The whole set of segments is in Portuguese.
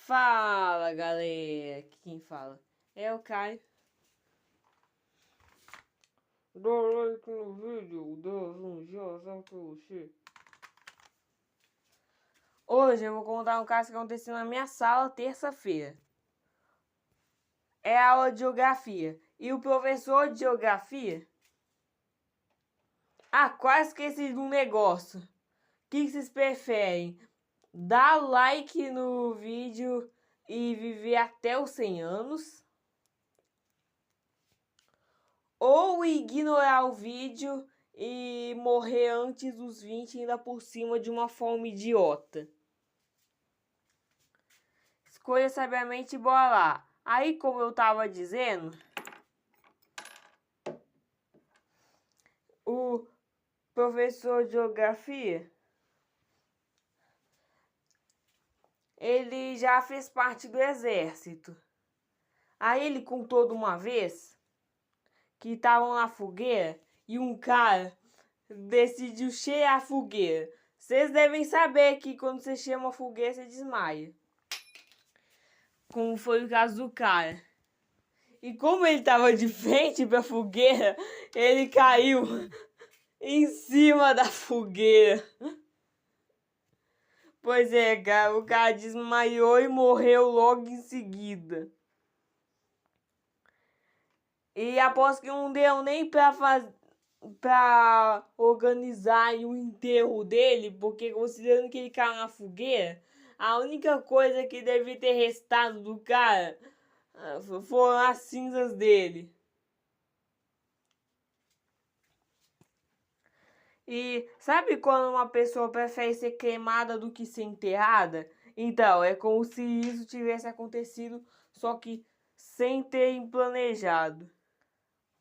Fala, galera! Aqui quem fala é o Caio. Dá like no vídeo, dá um joinha pra você. Hoje eu vou contar um caso que aconteceu na minha sala terça-feira. É aula de geografia. E o professor de geografia... quase esqueci de um negócio. O que vocês preferem? Dar like no vídeo e viver até os 100 anos? Ou ignorar o vídeo e morrer antes dos 20, ainda por cima de uma forma idiota? Escolha sabiamente e bora lá. Aí, como eu tava dizendo, o professor de geografia, ele já fez parte do exército. Aí ele contou de uma vez que estavam na fogueira e um cara decidiu cheirar a fogueira. Vocês devem saber que quando você cheia uma fogueira, você desmaia. Como foi o caso do cara. E como ele estava de frente para a fogueira, ele caiu em cima da fogueira. Pois é, cara, o cara desmaiou e morreu logo em seguida. E após que não deu nem pra organizar o enterro dele, porque considerando que ele caiu na fogueira, a única coisa que deve ter restado do cara foram as cinzas dele. E sabe quando uma pessoa prefere ser queimada do que ser enterrada? Então, é como se isso tivesse acontecido, só que sem ter planejado.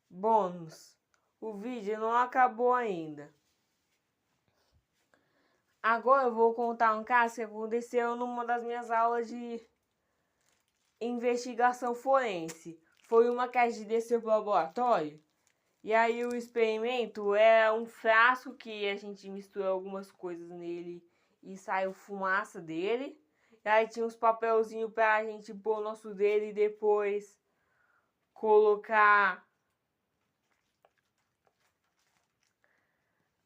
Bônus: o vídeo não acabou ainda. Agora eu vou contar um caso que aconteceu numa das minhas aulas de investigação forense. Foi uma que a gente desceu pro laboratório. E aí o experimento é um frasco que a gente misturou algumas coisas nele e saiu fumaça dele. E aí tinha uns papelzinhos pra gente pôr o nosso dedo e depois colocar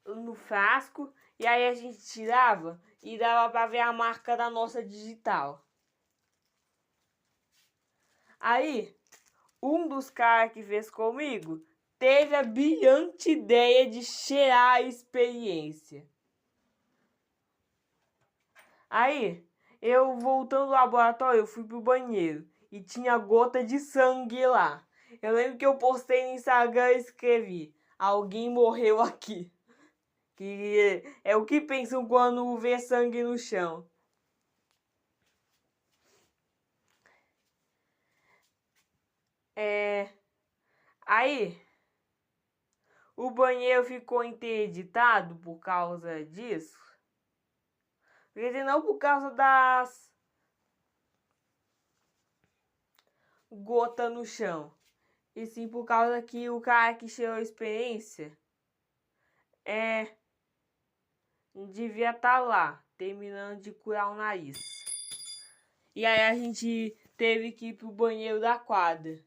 no frasco. E aí a gente tirava e dava pra ver a marca da nossa digital. Aí, um dos caras que fez comigo teve a brilhante ideia de cheirar a experiência. Aí, eu voltando do laboratório, eu fui pro banheiro e tinha gota de sangue lá. Eu lembro que eu postei no Instagram e escrevi: alguém morreu aqui. Que é o que pensam quando vê sangue no chão. Aí, o banheiro ficou interditado por causa disso. Quer dizer, não por causa das gotas no chão, e sim por causa que o cara que cheirou a experiência devia estar lá, terminando de curar o nariz. E aí a gente teve que ir pro banheiro da quadra.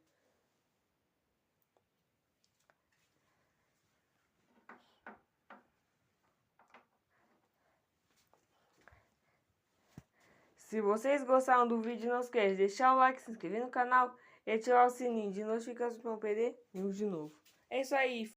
Se vocês gostaram do vídeo, não esqueça de deixar o like, se inscrever no canal e ativar o sininho de notificações para não perder nenhum de novo. É isso aí.